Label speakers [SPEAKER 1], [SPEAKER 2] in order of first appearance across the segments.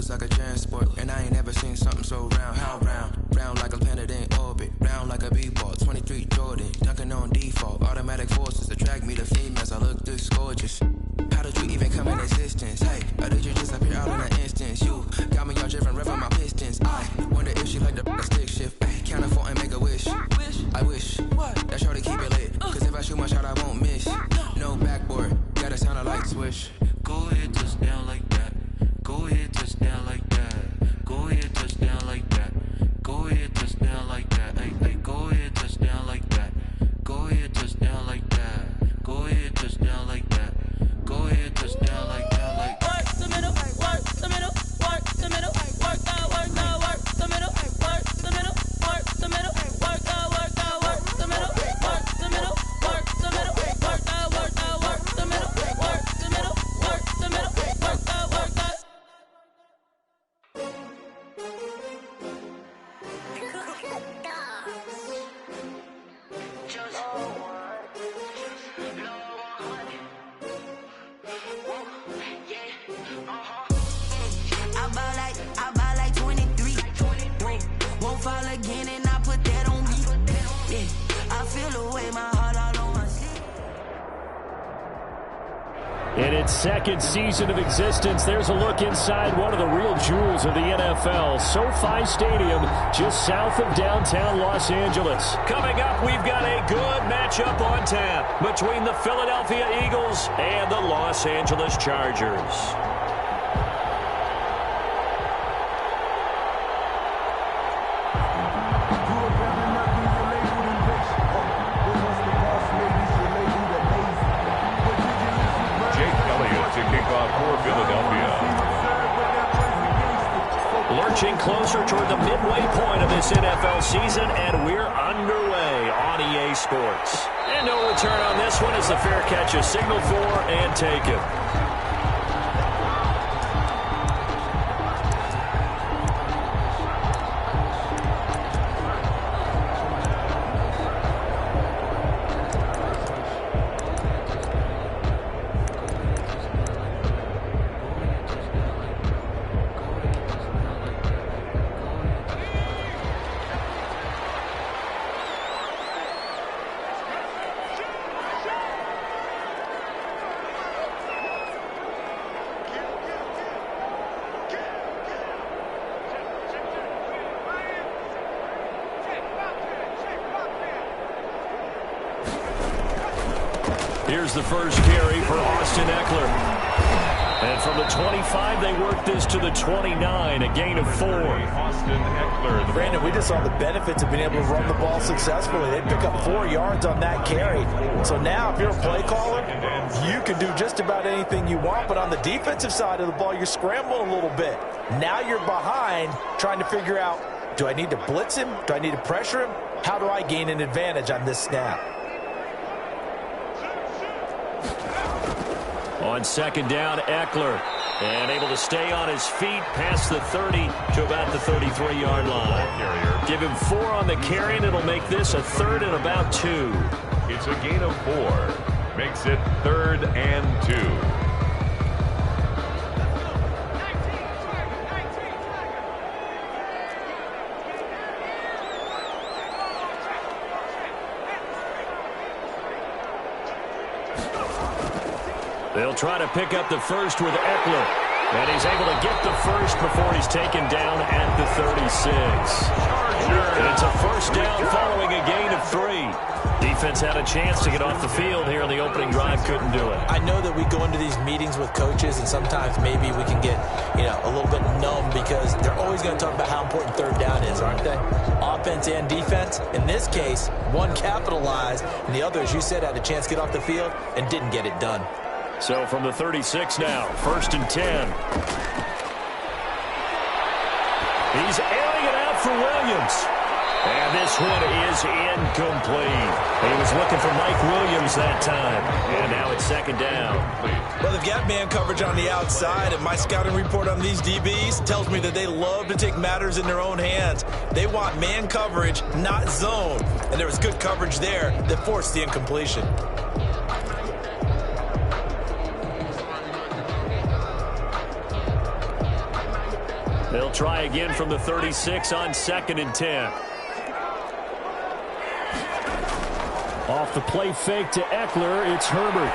[SPEAKER 1] looks like a transport. And I ain't never seen something so round. How round? Round like a planet in orbit. Round like a b-ball. 23 Jordan. Dunking on default. Automatic forces attract me to females. I look this gorgeous. How did you even come in existence? Hey, or did you just appear out in an instance? You got me all driven, revving my pistons. I wonder if she like the stick shift. Ay, count a 4 and make a wish. I wish that shorty keep it lit. Cause if I shoot my shot, I won't miss. No backboard, gotta sound a light switch.
[SPEAKER 2] Go ahead, touch down like that. Go ahead, touch down like that. Go ahead, touch down like that. Go ahead, touch down like that. Hey, go ahead, touch down like that. Go ahead, touch down like that. Go ahead, touch down like that. Go ahead, touch down like that. Like
[SPEAKER 3] work the middle, work the middle, work the middle, work out, work out, work the middle, work the middle, work the middle, work out, work out, work the middle, work the middle, work the middle, work out, work out, work the middle, work the middle, work the middle, work out, work out.
[SPEAKER 4] I buy like 23. Won't fall again and I put that on me. Yeah, I feel the way my heart all on my sleeve.
[SPEAKER 5] In its second season of existence, there's a look inside one of the real jewels of the NFL. SoFi Stadium, just south of downtown Los Angeles. Coming up, we've got a good matchup on tap between the Philadelphia Eagles and the Los Angeles Chargers. Lurching closer toward the midway point of this NFL season, and we're underway on EA Sports. And no return on this one as the fair catch is signaled for and taken. Here's the first carry for Austin Eckler. And from the 25, they work this to the 29, a gain of 4.
[SPEAKER 6] Austin Eckler.
[SPEAKER 7] Brandon, we just saw the benefits of being able to run the ball successfully. They pick up 4 yards on that carry. So now, if you're a play caller, you can do just about anything you want. But on the defensive side of the ball, you're scrambling a little bit. Now you're behind, trying to figure out, do I need to blitz him? Do I need to pressure him? How do I gain an advantage on this snap?
[SPEAKER 5] On second down, Eckler. And able to stay on his feet past the 30 to about the 33-yard line. Give him 4 on the carry, and it'll make this a 3rd and about 2.
[SPEAKER 6] It's a gain of 4. Makes it 3rd and 2.
[SPEAKER 5] They'll try to pick up the first with Eckler. And he's able to get the first before he's taken down at the 36. And it's a first down following a gain of 3. Defense had a chance to get off the field here on the opening drive, couldn't do it.
[SPEAKER 7] I know that we go into these meetings with coaches, and sometimes maybe we can get, a little bit numb because they're always going to talk about how important third down is, aren't they? Offense and defense. In this case, one capitalized, and the other, as you said, had a chance to get off the field and didn't get it done.
[SPEAKER 5] So from the 36 now, 1st and 10. He's airing it out for Williams. And this one is incomplete. He was looking for Mike Williams that time. And now it's 2nd down.
[SPEAKER 8] Well, they've got man coverage on the outside, and my scouting report on these DBs tells me that they love to take matters in their own hands. They want man coverage, not zone. And there was good coverage there that forced the incompletion.
[SPEAKER 5] They'll try again from the 36 on 2nd and 10. Off the play fake to Eckler, it's Herbert.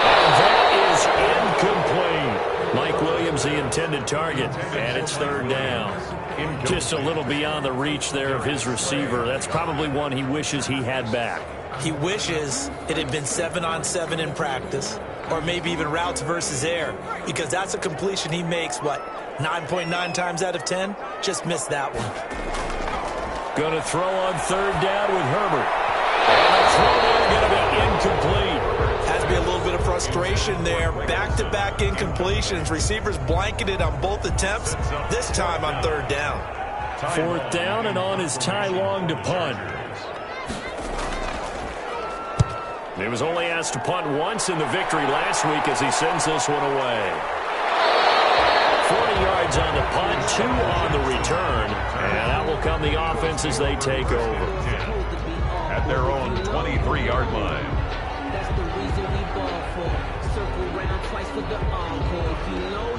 [SPEAKER 5] And that is incomplete. Mike Williams, the intended target, and it's 3rd down. Just a little beyond the reach there of his receiver. That's probably one he wishes he had back.
[SPEAKER 8] He wishes it had been 7-on-7 in practice, or maybe even routes versus air, because that's a completion he makes, 9.9 times out of 10? Just missed that one.
[SPEAKER 5] Going to throw on 3rd down with Herbert. And the throw there going to be incomplete.
[SPEAKER 8] Has to be a little bit of frustration there. Back-to-back incompletions. Receivers blanketed on both attempts, this time on 3rd down.
[SPEAKER 5] 4th down, and on is Ty Long to punt. He was only asked to punt once in the victory last week as he sends this one away. 40 yards on the punt, 2 on the return, and that will come the offense as they take over.
[SPEAKER 6] At their own 23-yard line.
[SPEAKER 3] That's the reason we ball for. Circle round twice for the encore. If you know.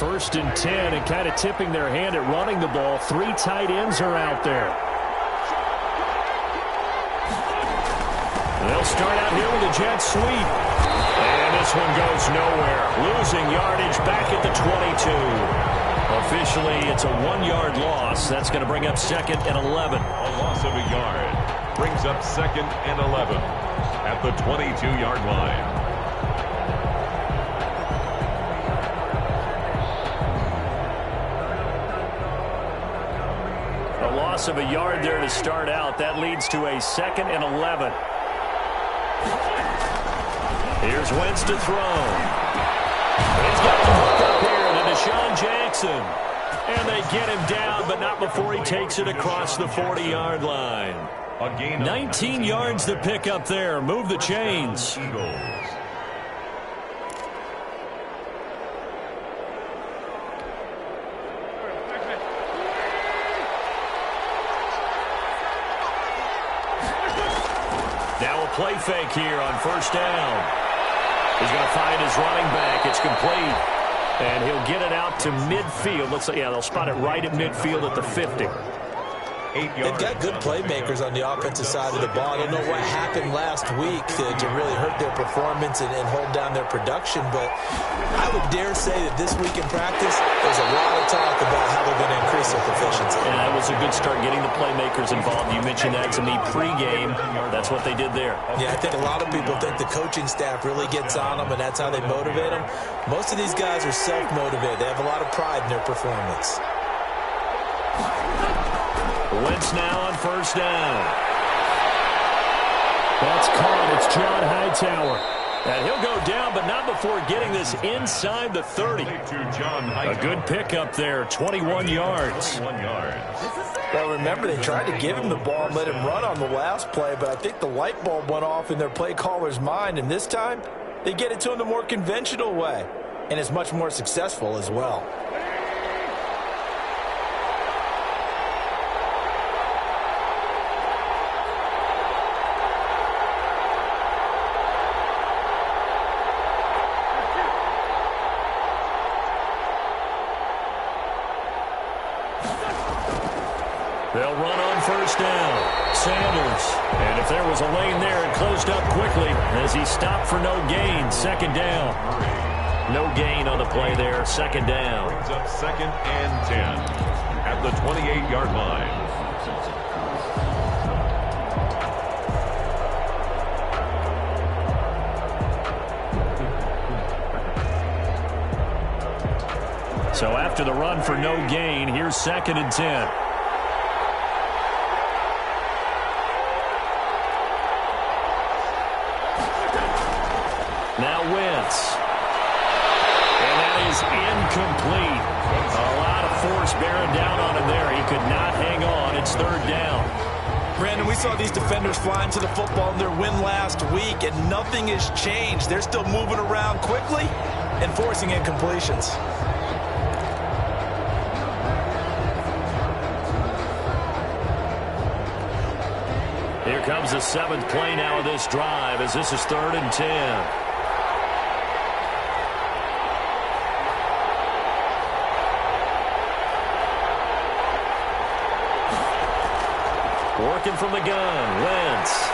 [SPEAKER 5] 1st and 10, and kind of tipping their hand at running the ball. 3 tight ends are out there. They'll start out here with a jet sweep. And this one goes nowhere. Losing yardage back at the 22. Officially, it's a 1-yard loss. That's going to bring up 2nd and 11.
[SPEAKER 6] A loss of a yard brings up 2nd and 11 at the 22-yard line.
[SPEAKER 5] A loss of a yard there to start out. That leads to a 2nd and 11. Here's Wentz to throw. He's got the hook up here to Deshaun Jackson. And they get him down, but not before he takes it across the 40-yard line. 19 yards to pick up there. Move the chains. Now a play fake here on 1st down. He's going to find his running back. It's complete. And he'll get it out to midfield. Looks like, yeah, they'll spot it right at midfield at the 50.
[SPEAKER 8] They've got good playmakers on the offensive side of the ball. I don't know what happened last week to really hurt their performance and hold down their production, but I would dare say that this week in practice, there's a lot of talk about how they're going to increase their proficiency.
[SPEAKER 5] And that was a good start, getting the playmakers involved. You mentioned that to me pregame. That's what they did there.
[SPEAKER 8] Yeah, I think a lot of people think the coaching staff really gets on them, and that's how they motivate them. Most of these guys are self-motivated. They have a lot of pride in their performance.
[SPEAKER 5] Wentz now on 1st down. That's caught. It's John Hightower. And he'll go down, but not before getting this inside the 30. A good pickup there, 21 yards.
[SPEAKER 7] Well, remember, they tried to give him the ball and let him run on the last play, but I think the light bulb went off in their play caller's mind, and this time they get it to him the more conventional way, and it's much more successful as well.
[SPEAKER 5] They'll run on 1st down. Sanders. And if there was a lane there, it closed up quickly as he stopped for no gain. 2nd down. No gain on the play there. 2nd down.
[SPEAKER 6] Brings up 2nd and 10 at the 28-yard line.
[SPEAKER 5] So after the run for no gain, here's 2nd and 10. Now Wentz. And that is incomplete. A lot of force bearing down on him there. He could not hang on. It's 3rd down.
[SPEAKER 8] Brandon, we saw these defenders flying to the football in their win last week, and nothing has changed. They're still moving around quickly and forcing incompletions.
[SPEAKER 5] Here comes the 7th play now of this drive as this is 3rd and 10. working from the gun. Wentz.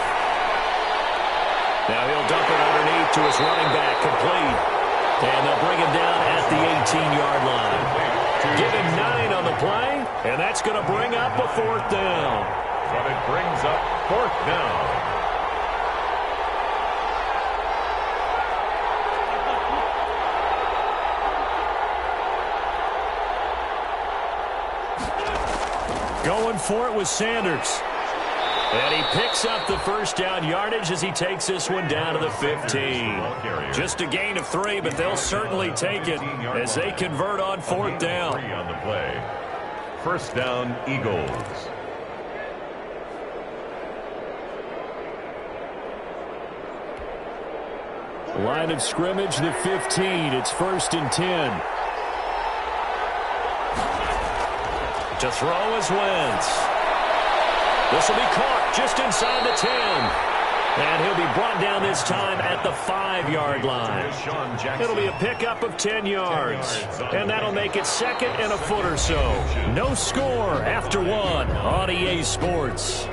[SPEAKER 5] Now he'll dump it underneath to his running back, complete. And they'll bring him down at the 18-yard line. Give him 9 on the play, and that's going to bring up a 4th down.
[SPEAKER 6] But it brings up 4th down.
[SPEAKER 5] Going for it with Sanders. And he picks up the first down yardage as he takes this one down to the 15. Just a gain of 3, but they'll certainly take it as they convert on 4th down.
[SPEAKER 6] On the play. 1st down, Eagles.
[SPEAKER 5] Line of scrimmage, the 15. It's 1st and 10. To throw is Wentz. This will be caught just inside the 10. And he'll be brought down this time at the 5-yard line. It'll be a pickup of 10 yards. And that'll make it 2nd and a foot or so. No score after 1 on EA Sports.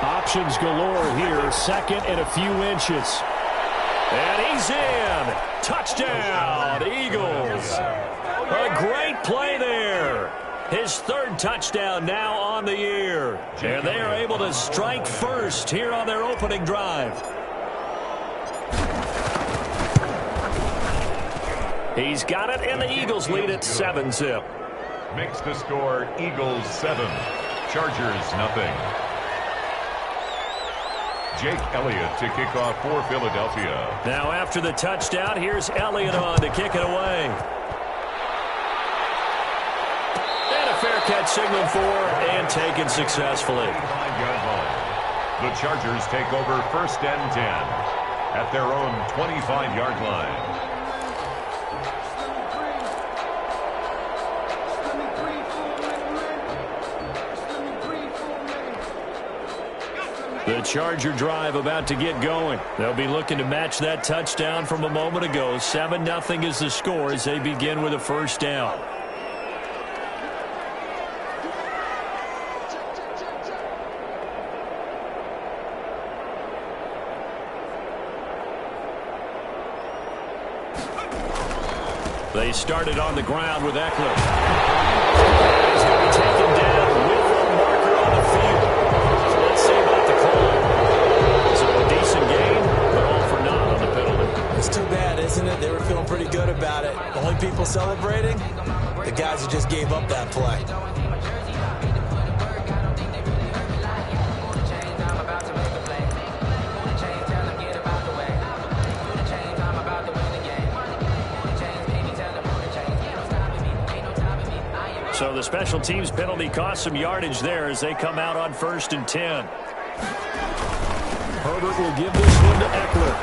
[SPEAKER 5] Options galore here. 2nd and a few inches. And he's in. Touchdown, Eagles. A great play there. His 3rd touchdown now on the year. And they are able to strike first here on their opening drive. He's got it, and the Eagles lead at 7-zip.
[SPEAKER 6] Makes the score Eagles 7, Chargers nothing. Jake Elliott to kick off for Philadelphia.
[SPEAKER 5] Now after the touchdown, here's Elliott on to kick it away. And a fair catch signaled for and taken successfully.
[SPEAKER 6] 5-yard line. The Chargers take over 1st and 10 at their own 25-yard line.
[SPEAKER 5] The Charger drive about to get going. They'll be looking to match that touchdown from a moment ago. 7-0 is the score as they begin with a 1st down. They started on the ground with Eckler. He's going to be taken down with a marker on the field. Let's see about the call. So a decent game, but all for naught on the penalty.
[SPEAKER 7] It's too bad, isn't it? They were feeling pretty good about it. The only people celebrating? The guys who just gave up that play.
[SPEAKER 5] So the special teams penalty cost some yardage there as they come out on 1st and 10. Herbert will give this one to Eckler.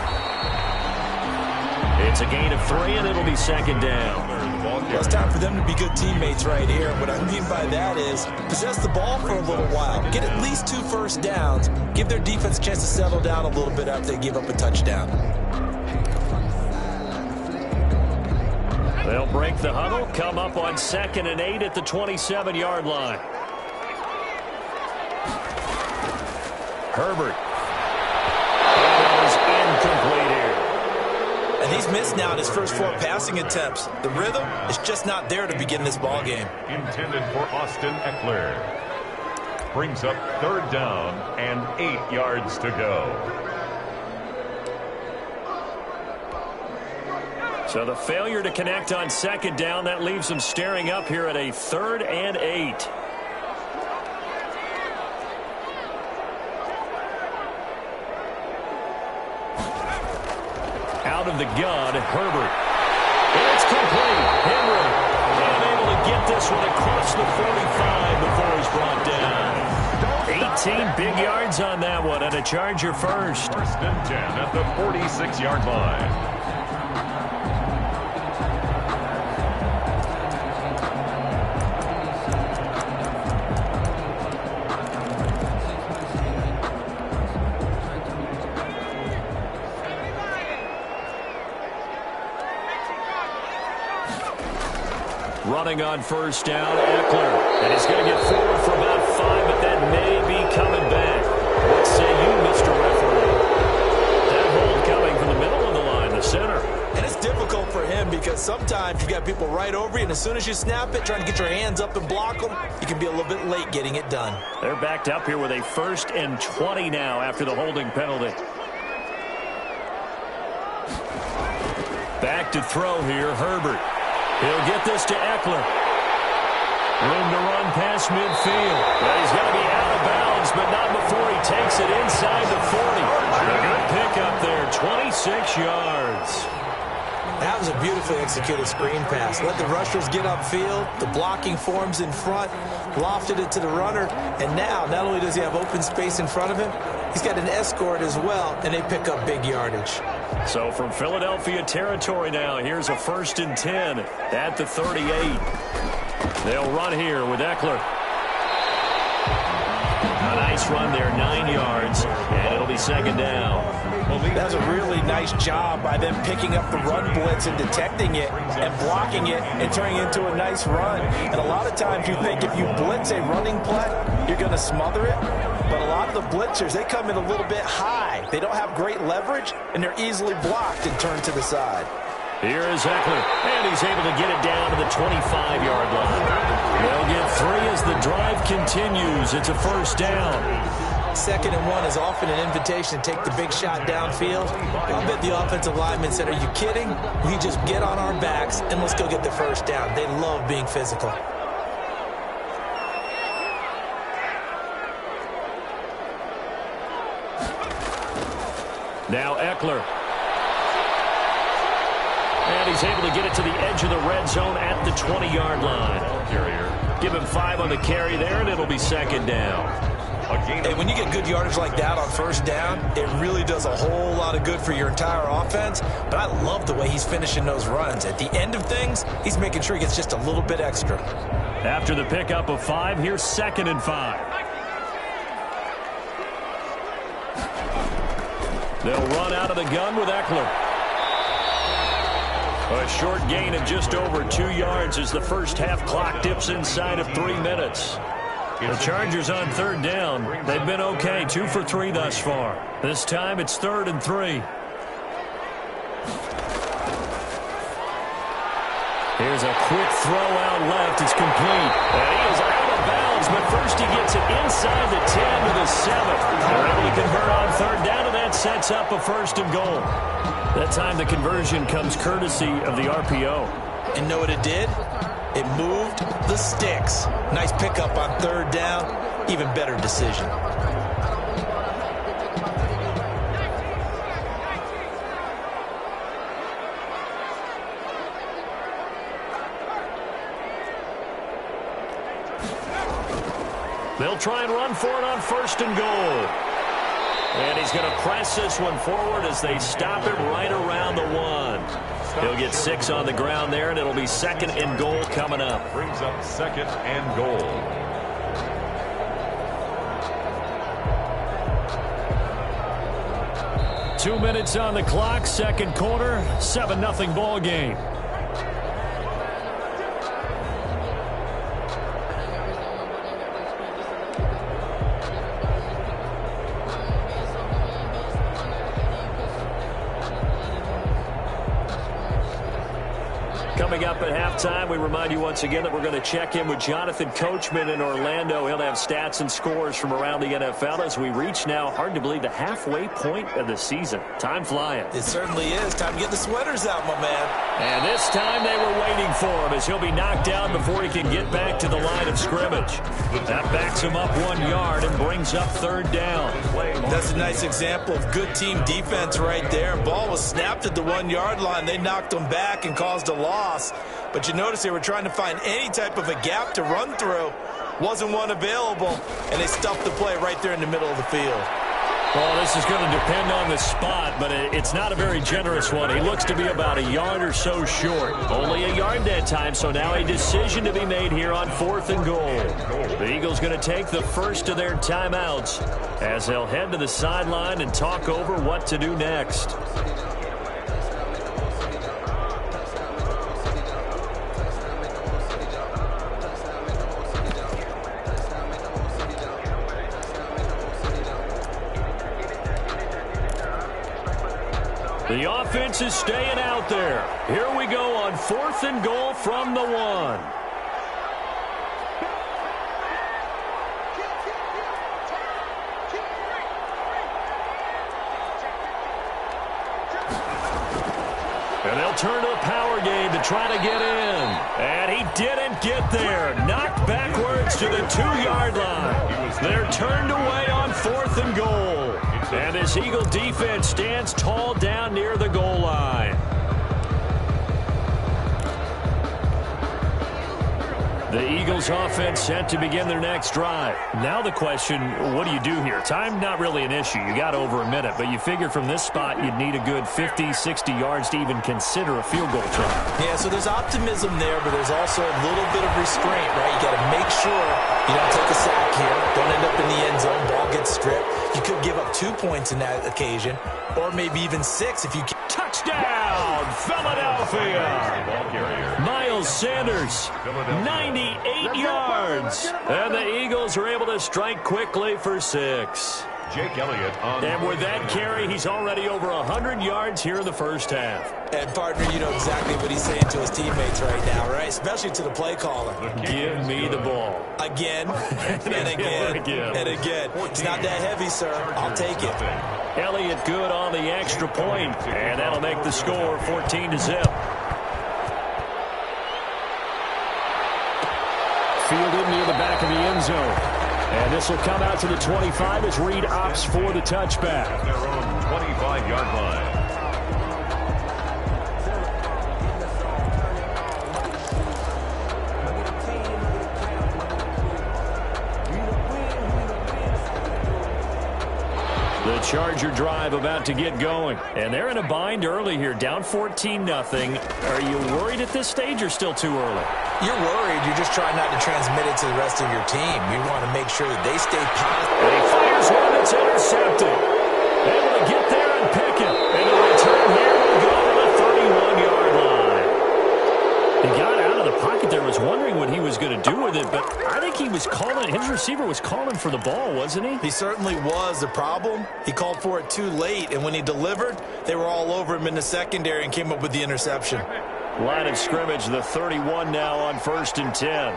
[SPEAKER 5] It's a gain of 3, and it'll be 2nd down.
[SPEAKER 7] Well, it's time for them to be good teammates right here. What I mean by that is possess the ball for a little while. Get at least 2 first downs. Give their defense a chance to settle down a little bit after they give up a touchdown.
[SPEAKER 5] They'll break the huddle, come up on 2nd and 8 at the 27-yard line. Herbert. That is incomplete here.
[SPEAKER 7] And he's missed now in his first 4 passing attempts. The rhythm is just not there to begin this ball game.
[SPEAKER 6] Intended for Austin Eckler. Brings up 3rd down and 8 yards to go.
[SPEAKER 5] So the failure to connect on 2nd down, that leaves them staring up here at a 3rd and 8. Out of the gun, Herbert. It's complete. Henry unable to get this one across the 45 before he's brought down. 18 big yards on that one, and a Charger first.
[SPEAKER 6] 1st and 10 at the 46-yard line.
[SPEAKER 5] Running on first down, Eckler. And he's going to get forward for about 5, but that may be coming back. What say you, Mr. Referee? That hold coming from the middle of the line, the center.
[SPEAKER 8] And it's difficult for him because sometimes you got people right over you, and as soon as you snap it, trying to get your hands up and block them, you can be a little bit late getting it done.
[SPEAKER 5] They're backed up here with a 1st and 20 now after the holding penalty. Back to throw here, Herbert. He'll get this to Eckler. Room to run past midfield. Well, he's going to be out of bounds, but not before he takes it inside the 40. A good pickup there, 26 yards.
[SPEAKER 8] That was a beautifully executed screen pass. Let the rushers get upfield. The blocking forms in front. Lofted it to the runner. And now, not only does he have open space in front of him, he's got an escort as well, and they pick up big yardage.
[SPEAKER 5] So from Philadelphia territory now, here's a 1st and 10 at the 38. They'll run here with Eckler. A nice run there, 9 yards, and it'll be 2nd down.
[SPEAKER 7] That's a really nice job by them picking up the run blitz and detecting it and blocking it and turning it into a nice run. And a lot of times you think if you blitz a running play, you're going to smother it. But a lot of the blitzers, they come in a little bit high. They don't have great leverage, and they're easily blocked and turned to the side.
[SPEAKER 5] Here is Eckler, and he's able to get it down to the 25-yard line. They'll get 3 as the drive continues. It's a 1st down.
[SPEAKER 8] 2nd and 1 is often an invitation to take the big shot downfield. I bet the offensive lineman said, are you kidding? We just get on our backs and let's go get the 1st down. They love being physical.
[SPEAKER 5] Now Eckler. And he's able to get it to the edge of the red zone at the 20-yard line. Give him 5 on the carry there, and it'll be 2nd down.
[SPEAKER 8] And when you get good yardage like that on 1st down, it really does a whole lot of good for your entire offense. But I love the way he's finishing those runs. At the end of things, he's making sure he gets just a little bit extra.
[SPEAKER 5] After the pickup of 5, here's 2nd and 5. They'll run out of the gun with Eckler. A short gain of just over 2 yards as the first half clock dips inside of 3 minutes. The Chargers on 3rd down. They've been okay, 2 for 3 thus far. This time it's 3rd and 3. Here's a quick throw out left. It's complete. And he is out of bounds, but first he gets it inside the 10 to the 7. They're able to convert on 3rd down, and that sets up a 1st and goal. That time the conversion comes courtesy of the RPO.
[SPEAKER 8] And know what it did? It moved the sticks. Nice pickup on 3rd down. Even better decision.
[SPEAKER 5] They'll try and run for it on 1st and goal. And he's going to press this one forward as they stop it right around the 1. He'll get 6 on the ground there, and it'll be 2nd and goal coming up.
[SPEAKER 6] Brings up 2nd and goal.
[SPEAKER 5] Two minutes on the clock, 2nd quarter, 7-0 ball game. Coming up at halftime, we remind you once again that we're going to check in with Jonathan Coachman in Orlando. He'll have stats and scores from around the NFL as we reach now, hard to believe, the halfway point of the season. Time flying.
[SPEAKER 8] It certainly is. Time to get the sweaters out, my man.
[SPEAKER 5] And this time they were waiting for him as he'll be knocked down before he can get back to the line of scrimmage. That backs him up 1 yard and brings up 3rd down.
[SPEAKER 8] That's a nice example of good team defense right there. Ball was snapped at the 1 yard line. They knocked him back and caused a loss. But you notice they were trying to find any type of a gap to run through. Wasn't one available, and they stuffed the play right there in the middle of the field.
[SPEAKER 5] Well, this is going to depend on the spot, but it's not a very generous one. He looks to be about a yard or so short. Only a yard that time, so now a decision to be made here on 4th and goal. The Eagles going to take the first of their timeouts as they'll head to the sideline and talk over what to do next. defense is staying out there. Here we go on 4th and goal from the 1. And they'll turn to the power game to try to get in. And he didn't get there. Knocked backwards to the 2-yard line. They're turned away on 4th and goal. And this Eagle defense stands tall down near the goal line. The Eagles offense set to begin their next drive. Now the question, what do you do here? Time not really an issue. You got over a minute, but you figure from this spot you'd need a good 50, 60 yards to even consider a field goal try.
[SPEAKER 8] Yeah, so there's optimism there, but there's also a little bit of restraint, right? You got to make sure you don't take a sack here. Don't end up in the end zone. Ball gets stripped. You could give up 2 points in that occasion, or maybe even 6 if you can.
[SPEAKER 5] Touchdown, Philadelphia! Miles Sanders, 98 yards. And the Eagles are able to strike quickly for 6.
[SPEAKER 6] Jake Elliott on.
[SPEAKER 5] And with that carry, he's already over 100 yards here in the first half.
[SPEAKER 8] And, partner, you know exactly what he's saying to his teammates right now, right? Especially to the play caller.
[SPEAKER 5] Give me the ball.
[SPEAKER 8] Again, and again, and again. It's not that heavy, sir. I'll take it.
[SPEAKER 5] Elliott good on the extra point, and that'll make the score 14-0. Fielded near the back of the end zone. And this will come out to the 25 as Reed opts for the touchback.
[SPEAKER 6] At their own 25-yard line.
[SPEAKER 5] The Charger drive about to get going. And they're in a bind early here, down 14-0. Are you worried at this stage or still too early?
[SPEAKER 8] You're worried. You're just trying not to transmit it to the rest of your team. You want to make sure that they stay positive.
[SPEAKER 5] And he fires one that's intercepted. Able to get there and pick it. And the return here will go to the 31-yard line. He got out of the pocket there, was wondering what he was going to do with it, but I think he was calling, his receiver was calling for the ball, wasn't he?
[SPEAKER 8] He certainly was. The problem, he called for it too late, and when he delivered, they were all over him in the secondary and came up with the interception.
[SPEAKER 5] Line of scrimmage, the 31 now on 1st and 10.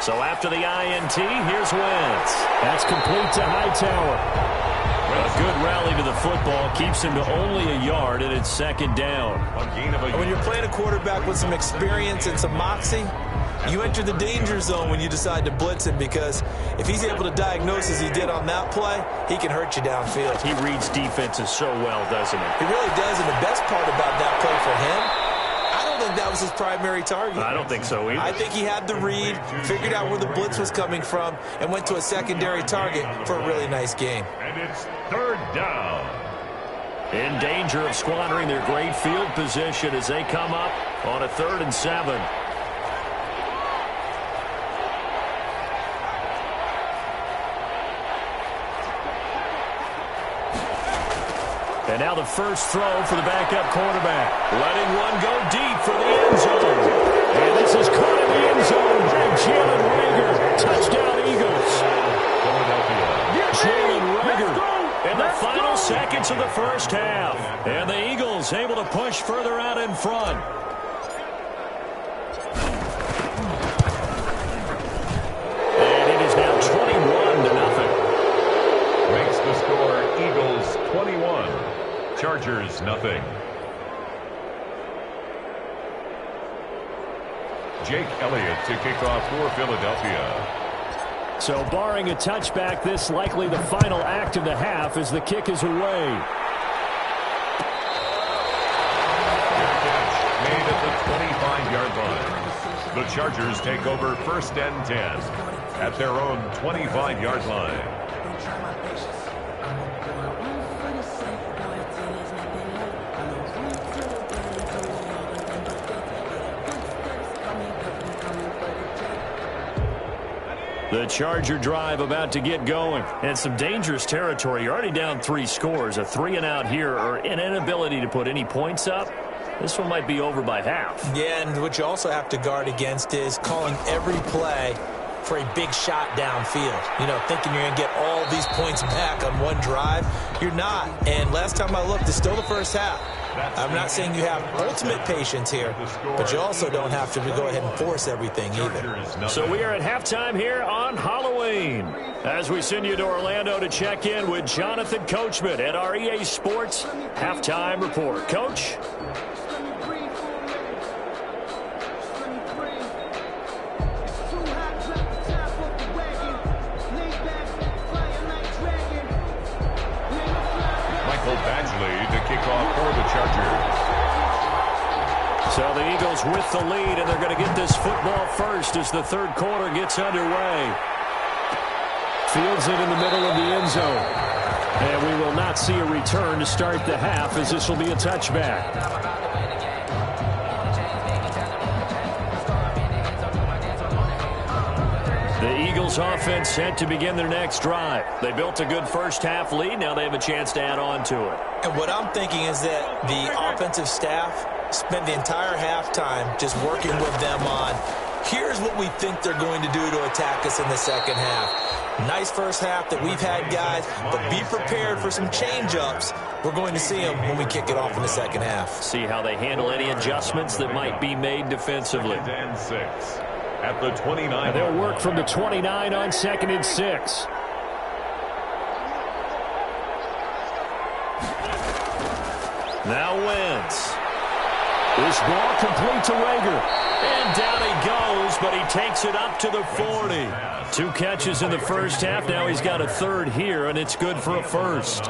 [SPEAKER 5] So after the INT, here's Wentz. That's complete to Hightower. A good rally to the football keeps him to only a yard, and it's 2nd down.
[SPEAKER 8] And when you're playing a quarterback with some experience and some moxie, you enter the danger zone when you decide to blitz him, because if he's able to diagnose as he did on that play, he can hurt you downfield.
[SPEAKER 5] He reads defenses so well, doesn't he?
[SPEAKER 8] He really does, and the best part about that play for him, I don't think that was his primary target.
[SPEAKER 5] I don't think so either.
[SPEAKER 8] I think he had the read, figured out where the blitz was coming from, and went to a secondary target for a really nice game.
[SPEAKER 6] And it's 3rd down.
[SPEAKER 5] In danger of squandering their great field position as they come up on a 3rd and 7. And now the first throw for the backup quarterback. Letting one go deep for the end zone. And this is caught in the end zone by Jalen Reagor. Touchdown, Eagles. Jalen Reagor in the final seconds of the first half. And the Eagles able to push further out in front. And it is now 21-0.
[SPEAKER 6] Makes the score Eagles 21. Chargers, nothing. Jake Elliott to kick off for Philadelphia.
[SPEAKER 5] So barring a touchback, this likely the final act of the half as the kick is away.
[SPEAKER 6] Made at the 25-yard line. The Chargers take over 1st and 10 at their own 25-yard line.
[SPEAKER 5] The Charger drive about to get going. And some dangerous territory. You're already down 3 scores. A 3-and-out here, or an inability to put any points up. This one might be over by half.
[SPEAKER 8] Yeah, and what you also have to guard against is calling every play for a big shot downfield. You know, thinking you're going to get all these points back on one drive. You're not. And last time I looked, it's still the first half. I'm not saying you have ultimate patience here, but you also don't have to go ahead and force everything either.
[SPEAKER 5] So we are at halftime here on Halloween, as we send you to Orlando to check in with Jonathan Coachman at our EA Sports Halftime Report. Coach?
[SPEAKER 6] For the Chargers.
[SPEAKER 5] So the Eagles with the lead, and they're going to get this football first as the third quarter gets underway. Fields it in the middle of the end zone. And we will not see a return to start the half, as this will be a touchback. The Eagles offense set to begin their next drive. They built a good first half lead. Now they have a chance to add on to it.
[SPEAKER 8] And what I'm thinking is that the offensive staff spent the entire halftime just working with them on, here's what we think they're going to do to attack us in the second half. Nice first half that we've had, guys, but be prepared for some change-ups. We're going to see them when we kick it off in the second half.
[SPEAKER 5] See how they handle any adjustments that might be made defensively.
[SPEAKER 6] And 6 at the 29.
[SPEAKER 5] And they'll work from the 29 on 2nd and 6. Now Wentz. This ball complete to Rager. And down he goes, but he takes it up to the 40. 2 catches in the first half. Now he's got a third here, and it's good for a first.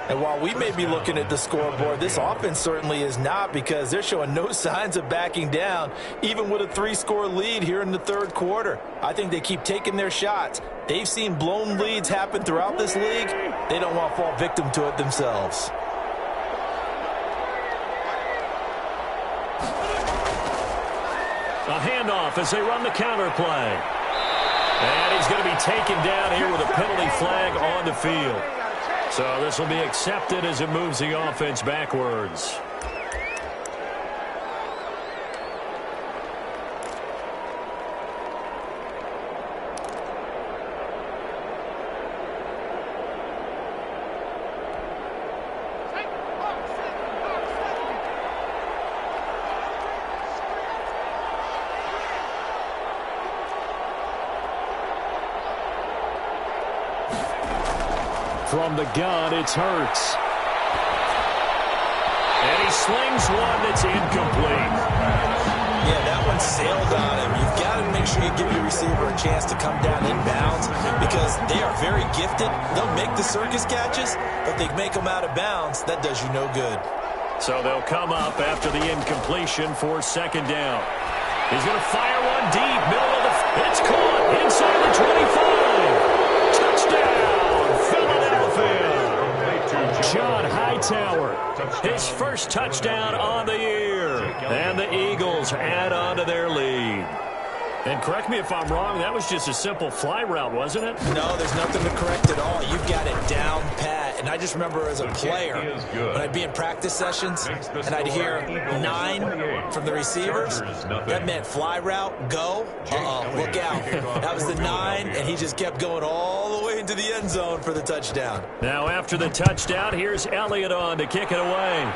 [SPEAKER 8] And while we may be looking at the scoreboard, this offense certainly is not, because they're showing no signs of backing down, even with a 3-score lead here in the third quarter. I think they keep taking their shots. They've seen blown leads happen throughout this league. They don't want to fall victim to it themselves.
[SPEAKER 5] A handoff as they run the counter play. And he's going to be taken down here with a penalty flag on the field. So this will be accepted as it moves the offense backwards. From the gun, it's Hurts. And he slings one that's incomplete.
[SPEAKER 8] Yeah, that one sailed on him. You've got to make sure you give your receiver a chance to come down inbounds, because they are very gifted. They'll make the circus catches, but they make them out of bounds. That does you no good.
[SPEAKER 5] So they'll come up after the incompletion for 2nd down. He's going to fire one deep, middle of the... It's caught inside the 25. Touchdown! John Hightower, his first touchdown on the year. And the Eagles add on to their lead. And correct me if I'm wrong, that was just a simple fly route, wasn't it?
[SPEAKER 8] No, there's nothing to correct at all. You've got it down pat. And I just remember as a player, when I'd be in practice sessions and I'd hear 9 from the receivers, that meant fly route, go, look out. That was the 9, and he just kept going all the way into the end zone for the touchdown.
[SPEAKER 5] Now after the touchdown, here's Elliott on to kick it away.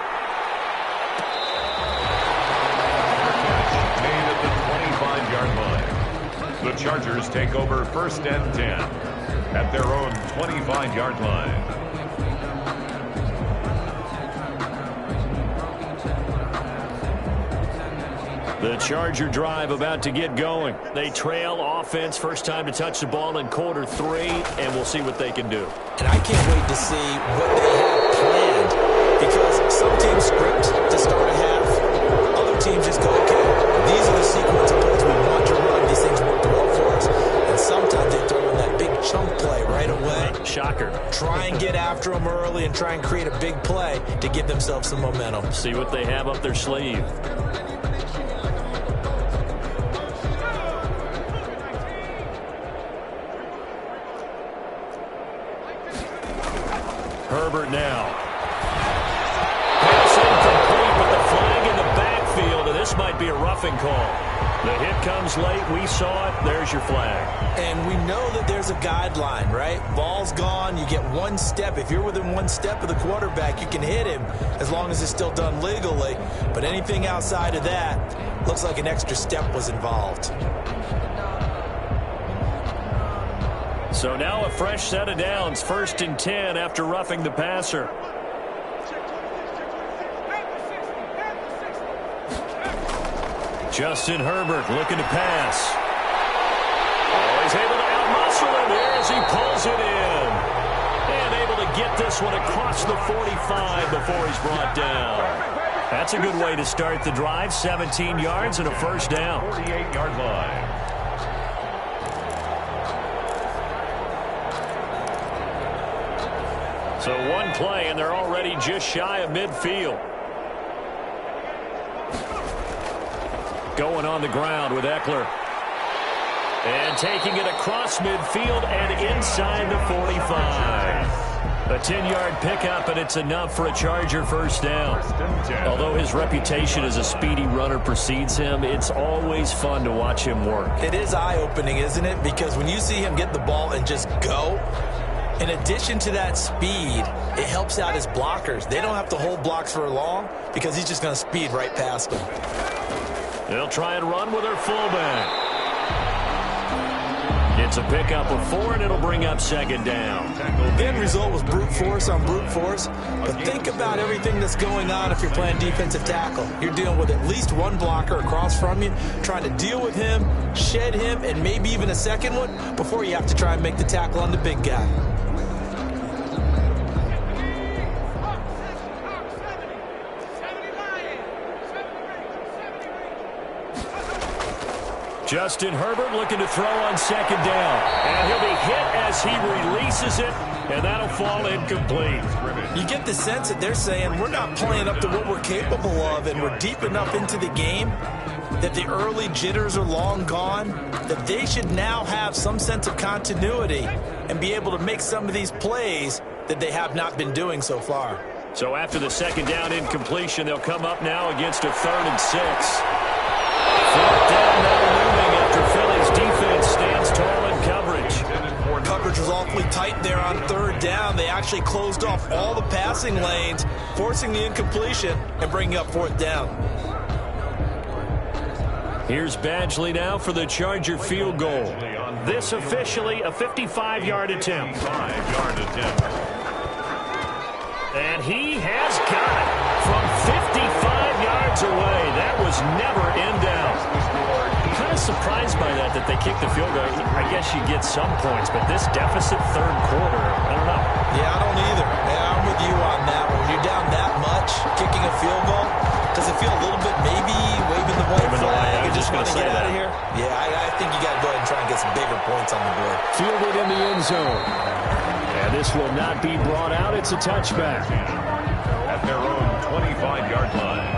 [SPEAKER 6] The Chargers take over 1st and 10 at their own 25-yard line.
[SPEAKER 5] The Charger drive about to get going. They trail offense, first time to touch the ball in quarter 3, and we'll see what they can do.
[SPEAKER 8] And I can't wait to see what they have planned, because some teams script to start a half. Other teams just go, okay, these are the sequence of plays we want to run. These things work well for us. And sometimes they throw in that big chunk play right away.
[SPEAKER 5] Shocker.
[SPEAKER 8] Try and get after them early and try and create a big play to give themselves some momentum.
[SPEAKER 5] See what they have up their sleeve. Herbert now. Pass incomplete, but the flag in the backfield, and this might might be a roughing call. The hit comes late. We saw it. There's your flag.
[SPEAKER 8] And we know that there's a guideline, right? Ball's gone. You get one step. If you're within one step of the quarterback, you can hit him as long as it's still done legally. But anything outside of that, looks like an extra step was involved.
[SPEAKER 5] So now a fresh set of downs. 1st and 10 after roughing the passer. Justin Herbert looking to pass. Oh, he's able to outmuscle him here as he pulls it in. And able to get this one across the 45 before he's brought down. That's a good way to start the drive. 17 yards and a first down.
[SPEAKER 6] 48-yard line.
[SPEAKER 5] So one play, and they're already just shy of midfield. Going on the ground with Eckler. And taking it across midfield and inside the 45. A 10-yard pickup, and it's enough for a Charger first down. Although his reputation as a speedy runner precedes him, it's always fun to watch him work.
[SPEAKER 8] It is eye-opening, isn't it? Because when you see him get the ball and just go, in addition to that speed, it helps out his blockers. They don't have to hold blocks for long because he's just going to speed right past them.
[SPEAKER 5] They'll try and run with their fullback. It's a pickup of 4, and it'll bring up 2nd down.
[SPEAKER 8] The end result was brute force on brute force. But think about everything that's going on if you're playing defensive tackle. You're dealing with at least one blocker across from you, trying to deal with him, shed him, and maybe even a second one before you have to try and make the tackle on the big guy.
[SPEAKER 5] Justin Herbert looking to throw on 2nd down. And he'll be hit as he releases it, and that'll fall incomplete.
[SPEAKER 8] You get the sense that they're saying we're not playing up to what we're capable of, and we're deep enough into the game that the early jitters are long gone, that they should now have some sense of continuity and be able to make some of these plays that they have not been doing so far.
[SPEAKER 5] So after the 2nd down incompletion, they'll come up now against a 3rd and 6. 4th down now looming after Philly's defense stands tall in coverage.
[SPEAKER 8] Coverage was awfully tight there on 3rd down. They actually closed off all the passing lanes, forcing the incompletion and bringing up 4th down.
[SPEAKER 5] Here's Badgley now for the Charger field goal. This officially a 55-yard attempt. And he has got it from 55 yards away. That was never in doubt. I'm kind of surprised by that they kicked the field goal. I guess you get some points, but this deficit 3rd quarter, I don't know.
[SPEAKER 8] Yeah, I don't either. Yeah, I'm with you on that one. When you're down that much, kicking a field goal, does it feel a little bit maybe waving the white flag and just want to get out of here? Yeah, I think you got to go ahead and try and get some bigger points on the board.
[SPEAKER 5] Fielded in the end zone. And this will not be brought out. It's a touchback.
[SPEAKER 6] At their own 25-yard line.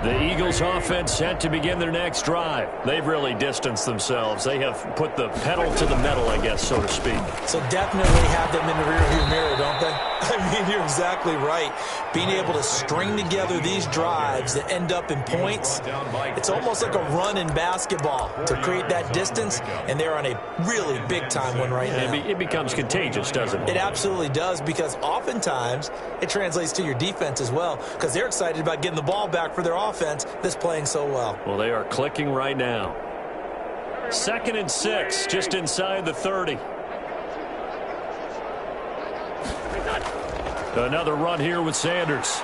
[SPEAKER 5] The Eagles offense set to begin their next drive. They've really distanced themselves. They have put the pedal to the metal, I guess, so to speak.
[SPEAKER 8] So definitely have them in the rearview mirror, don't they? I mean, you're exactly right. Being able to string together these drives that end up in points, it's almost like a run in basketball to create that distance, and they're on a really big-time one right now.
[SPEAKER 5] It becomes contagious, doesn't it?
[SPEAKER 8] It absolutely does, because oftentimes it translates to your defense as well, because they're excited about getting the ball back for their offense that's playing so well.
[SPEAKER 5] Well, they are clicking right now. 2nd and 6, just inside the 30. Another run here with Sanders.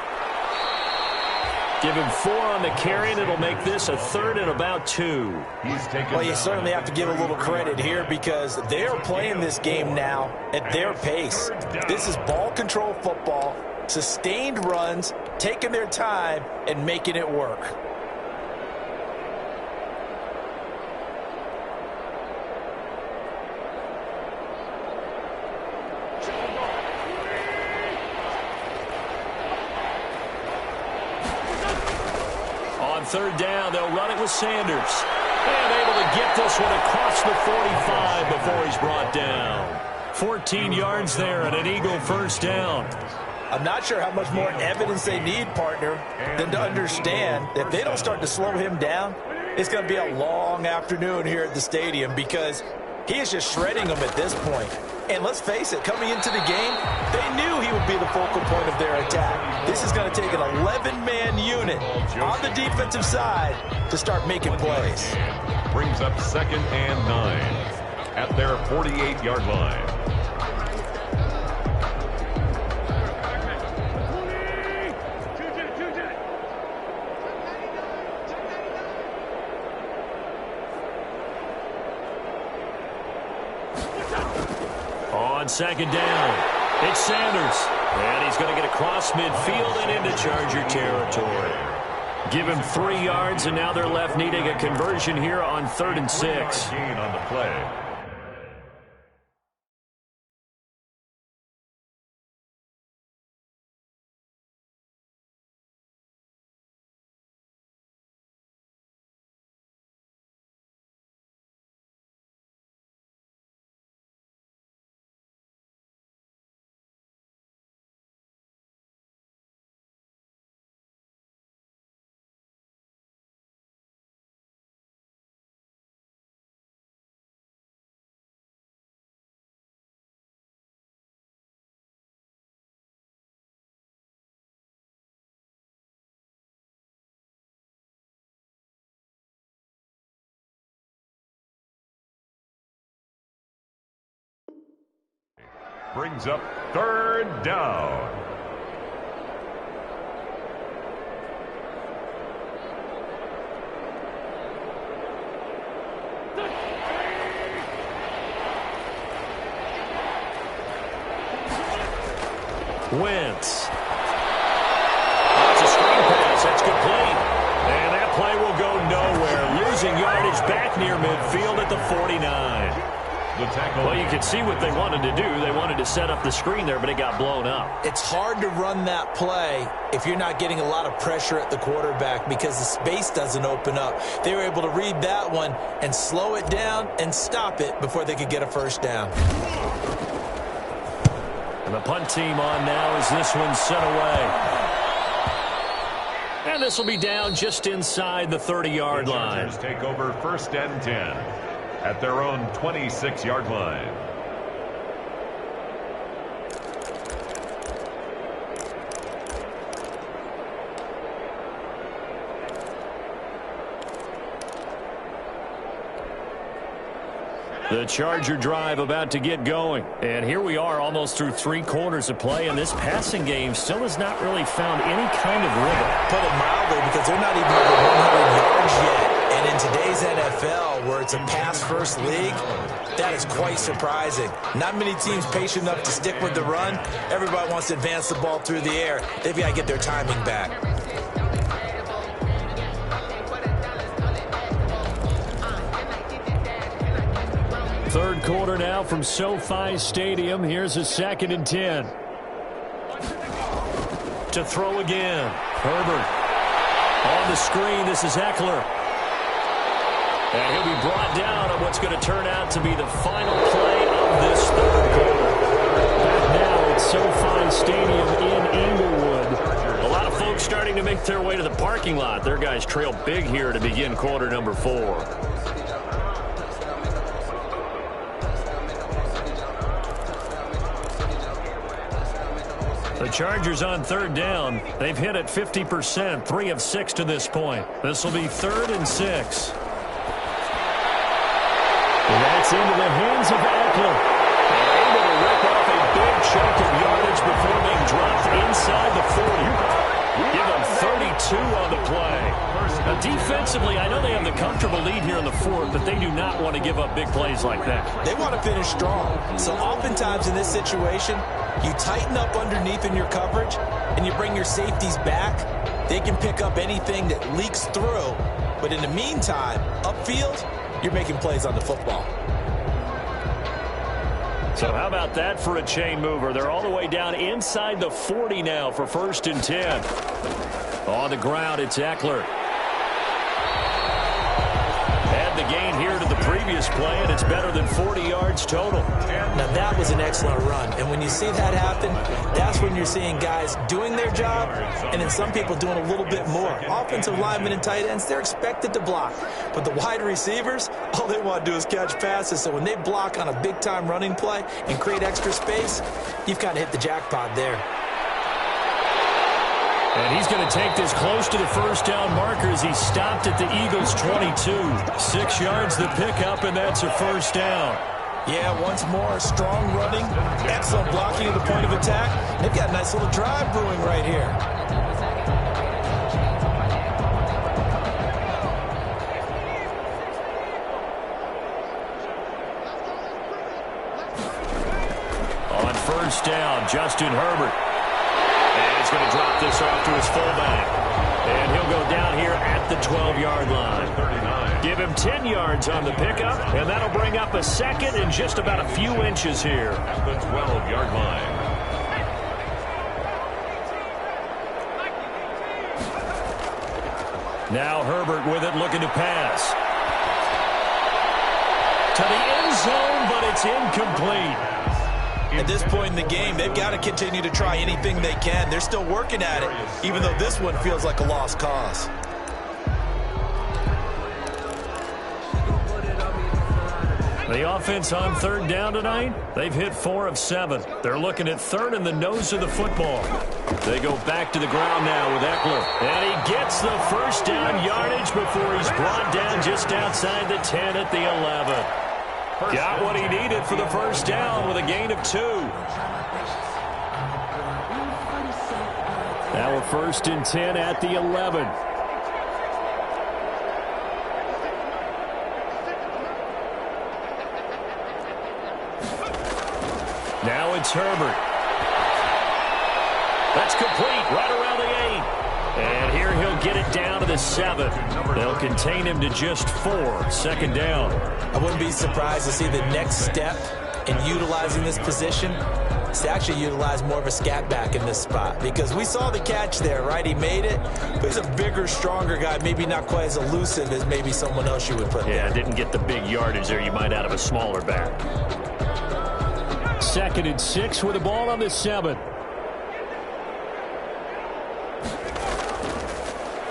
[SPEAKER 5] Give him 4 on the carry, and it'll make this a 3rd and about 2.
[SPEAKER 8] Well, you certainly have to give a little credit here because they are playing this game now at their pace. This is ball control football, sustained runs, taking their time, and making it work.
[SPEAKER 5] On 3rd down, they'll run it with Sanders. And able to get this one across the 45 before he's brought down. 14 yards there and an Eagle first down.
[SPEAKER 7] I'm not sure how much more evidence they need, partner, than to understand that if they don't start to slow him down, it's going to be a long afternoon here at the stadium because he is just shredding them at this point. And let's face it, coming into the game, they knew he would be the focal point of their attack. This is going to take an 11-man unit on the defensive side to start making plays.
[SPEAKER 6] Brings up 2nd and 9 at their 48-yard line.
[SPEAKER 5] On 2nd down, it's Sanders. And he's going to get across midfield and into Charger territory. Give him 3 yards, and now they're left needing a conversion here on 3rd and 6.
[SPEAKER 6] Gain on the play. Brings up 3rd down.
[SPEAKER 5] Wentz. That's a screen pass. That's complete. And that play will go nowhere. Losing yardage back near midfield at the 49. Well, you can see what they wanted to do. They wanted to set up the screen there, but it got blown up.
[SPEAKER 7] It's hard to run that play if you're not getting a lot of pressure at the quarterback because the space doesn't open up. They were able to read that one and slow it down and stop it before they could get a first down.
[SPEAKER 5] And the punt team on now as this one's sent away. And this will be down just inside the 30-yard line.
[SPEAKER 6] Chargers take over 1st and 10 at their own 26-yard line.
[SPEAKER 5] The Charger drive about to get going. And here we are almost through 3 quarters of play, and this passing game still has not really found any kind of rhythm.
[SPEAKER 7] Put it mildly, because they're not even over 100 yards yet. And in today's NFL, where it's a pass-first league, that is quite surprising. Not many teams patient enough to stick with the run. Everybody wants to advance the ball through the air. They've got to get their timing back.
[SPEAKER 5] Third quarter now from SoFi Stadium. Here's a 2nd and 10. To throw again. Herbert. On the screen, this is Eckler. And he'll be brought down on what's going to turn out to be the final play of this third quarter. Back now at SoFi Stadium in Inglewood. A lot of folks starting to make their way to the parking lot. Their guys trail big here to begin quarter number 4. The Chargers on 3rd down. They've hit it 50%, 3 of 6 to this point. This will be 3rd and 6. And that's into the hands of Eckler. And able to rip off a big chunk of yardage before being dropped inside the 40. Give them 32 on the play. Now, defensively, I know they have the comfortable lead here in the 4th, but they do not want to give up big plays like that.
[SPEAKER 7] They want to finish strong. So oftentimes in this situation, you tighten up underneath in your coverage, and you bring your safeties back. They can pick up anything that leaks through. But in the meantime, upfield, you're making plays on the football.
[SPEAKER 5] So how about that for a chain mover? They're all the way down inside the 40 now for 1st and 10. On the ground, it's Eckler. And the gain here to the previous previous play, and it's better than 40 yards total.
[SPEAKER 7] Now, that was an excellent run. And when you see that happen, that's when you're seeing guys doing their job and then some people doing a little bit more. Offensive linemen and tight ends, they're expected to block. But the wide receivers, all they want to do is catch passes. So when they block on a big-time running play and create extra space, you've kind of hit the jackpot there.
[SPEAKER 5] And he's going to take this close to the first down marker as he stopped at the Eagles' 22. 6 yards the pickup, and that's a first down.
[SPEAKER 7] Yeah, once more, strong running, excellent blocking at the point of attack. They've got a nice little drive brewing right here.
[SPEAKER 5] On first down, Justin Herbert. And he's going to drop this off to his fullback. And he'll go down here at the 12-yard line. 39. Give him 10 yards on the pickup, and that'll bring up a second and just about a few inches here.
[SPEAKER 6] At the 12-yard line.
[SPEAKER 5] Now Herbert with it, looking to pass. To the end zone, but it's incomplete.
[SPEAKER 8] At this point in the game, they've got to continue to try anything they can. They're still working at it, even though this one feels like a lost cause.
[SPEAKER 5] The offense on third down tonight, they've hit 4 of 7. They're looking at third in the nose of the football. They go back to the ground now with Eckler. And he gets the first down yardage before he's brought down just outside the 10 at the 11. Got what he needed for the first down with a gain of 2. Now a 1st and 10 at the 11. Now it's Herbert. That's complete right around the 8. And here he'll get it down to the 7. They'll contain him to just 4. 2nd down.
[SPEAKER 7] I wouldn't be surprised to see the next step in utilizing this position is to actually utilize more of a scat back in this spot. Because we saw the catch there, right? He made it. But he's a bigger, stronger guy, maybe not quite as elusive as maybe someone else you would put there.
[SPEAKER 5] Yeah, didn't get the big yardage there you might out of a smaller back. 2nd and 6 with the ball on the 7.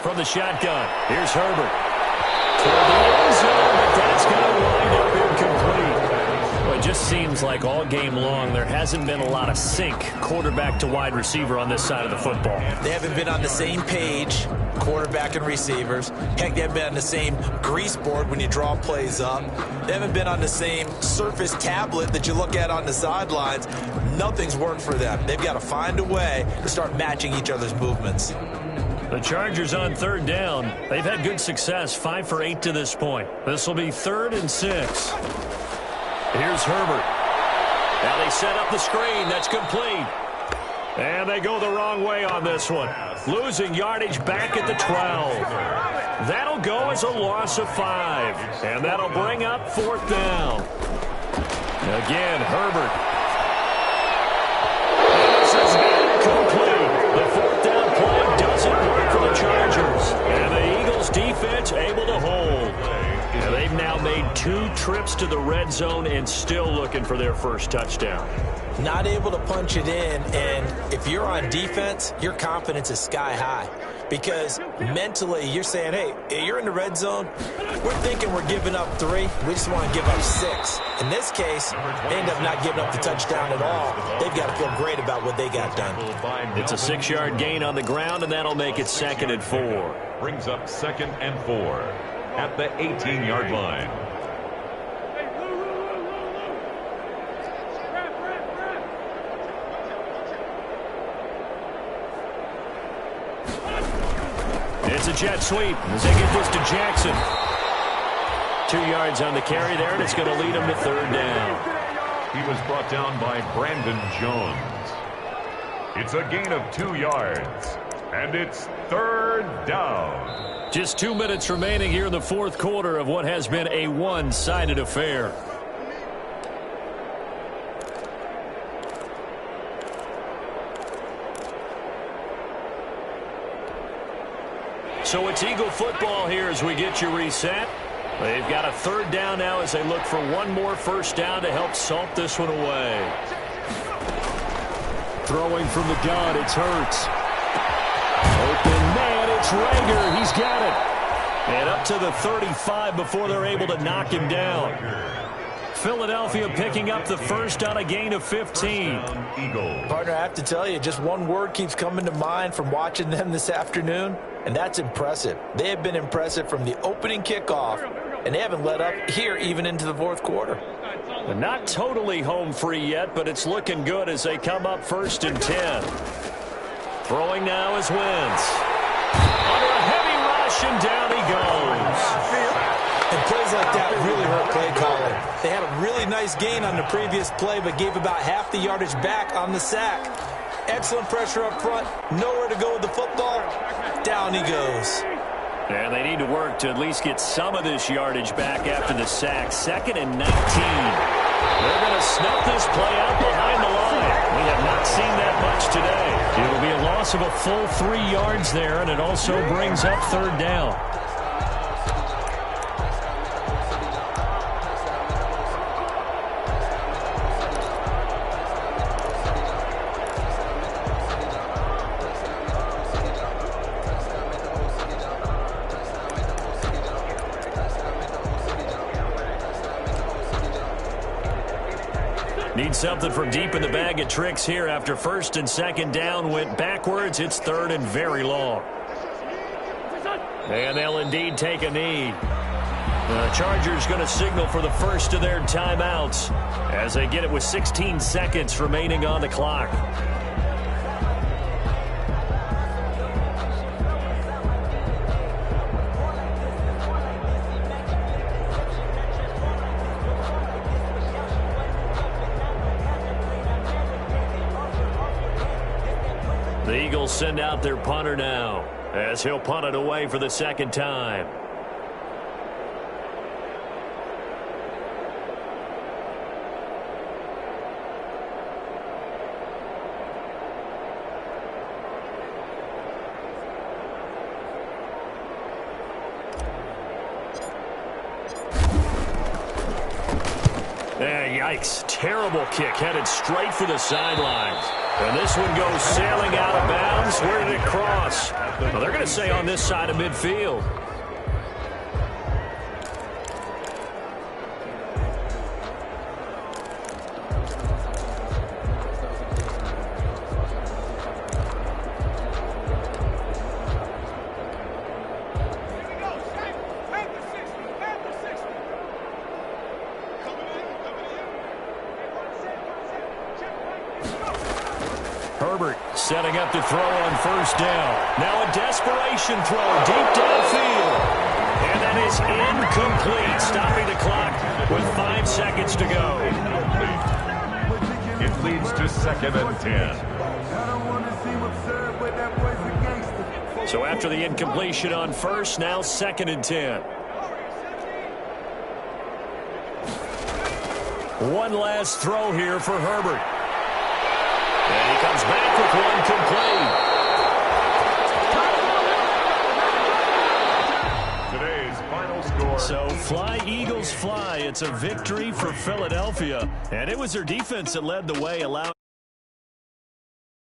[SPEAKER 5] From the shotgun, here's Herbert. Toward the end zone, but that's going to wind up incomplete. Well, it just seems like all game long there hasn't been a lot of sync quarterback to wide receiver on this side of the football.
[SPEAKER 7] They haven't been on the same page, quarterback and receivers. Heck, they haven't been on the same grease board when you draw plays up. They haven't been on the same Surface tablet that you look at on the sidelines. Nothing's worked for them. They've got to find a way to start matching each other's movements.
[SPEAKER 5] The Chargers on third down. They've had good success, 5 for 8 to this point. This will be 3rd and 6. Here's Herbert. Now they set up the screen. That's complete. And they go the wrong way on this one. Losing yardage back at the 12. That'll go as a loss of 5. And that'll bring up 4th down. Again, Herbert. This is incomplete. The 4th down play doesn't work for the Chargers. And the Eagles defense able to hold. And they've now made 2 trips to the red zone and still looking for their first touchdown.
[SPEAKER 7] Not able to punch it in, and if you're on defense, your confidence is sky high. Because mentally, you're saying, hey, you're in the red zone. We're thinking we're giving up 3. We just want to give up 6. In this case, they end up not giving up the touchdown at all. They've got to feel great about what they got done.
[SPEAKER 5] It's a 6-yard gain on the ground, and that'll make it 2nd and 4.
[SPEAKER 6] Brings up 2nd and 4 at the 18-yard line.
[SPEAKER 5] It's a jet sweep as they get this to Jackson. 2 yards on the carry there, and it's going to lead him to 3rd down.
[SPEAKER 6] He was brought down by Brandon Jones. It's a gain of 2 yards, and it's 3rd down.
[SPEAKER 5] Just 2 minutes remaining here in the 4th quarter of what has been a one-sided affair. So it's Eagle football here as we get you reset. They've got a third down now as they look for one more first down to help salt this one away. Throwing from the gun, it's Hurts. Open man, it's Rager. He's got it. And up to the 35 before they're able to knock him down. Philadelphia picking up the first on a gain of 15.
[SPEAKER 7] Partner, I have to tell you, just one word keeps coming to mind from watching them this afternoon, and that's impressive. They have been impressive from the opening kickoff, and they haven't let up here even into the fourth quarter.
[SPEAKER 5] They're not totally home free yet, but it's looking good as they come up 1st and 10. Throwing now is Wentz. Under a heavy rush, and down he goes.
[SPEAKER 8] And plays like that really hurt play calling. They had a really nice gain on the previous play, but gave about half the yardage back on the sack. Excellent pressure up front. Nowhere to go with the football. Down he goes.
[SPEAKER 5] And they need to work to at least get some of this yardage back after the sack. 2nd and 19. They're going to snuff this play out behind the line. We have not seen that much today. It'll be a loss of a full 3 yards there, and it also brings up 3rd down. Need something from deep in the bag of tricks here after 1st and 2nd down went backwards. It's 3rd and very long. And they'll indeed take a knee. The Chargers going to signal for the first of their timeouts as they get it with 16 seconds remaining on the clock. The Eagles send out their punter now as he'll punt it away for the 2nd time. Yikes. Terrible kick headed straight for the sidelines. And this one goes sailing out of bounds. Where did it cross? Well, they're going to say on this side of midfield. Herbert setting up to throw on 1st down. Now a desperation throw deep downfield. And that is incomplete, stopping the clock with 5 seconds to go.
[SPEAKER 6] It leads to 2nd and 10.
[SPEAKER 5] So after the incompletion on 1st, now 2nd and 10. One last throw here for Herbert. And he comes back with one complete.
[SPEAKER 6] Today's final score.
[SPEAKER 5] So fly, Eagles, fly. It's a victory for Philadelphia. And it was their defense that led the way, allowing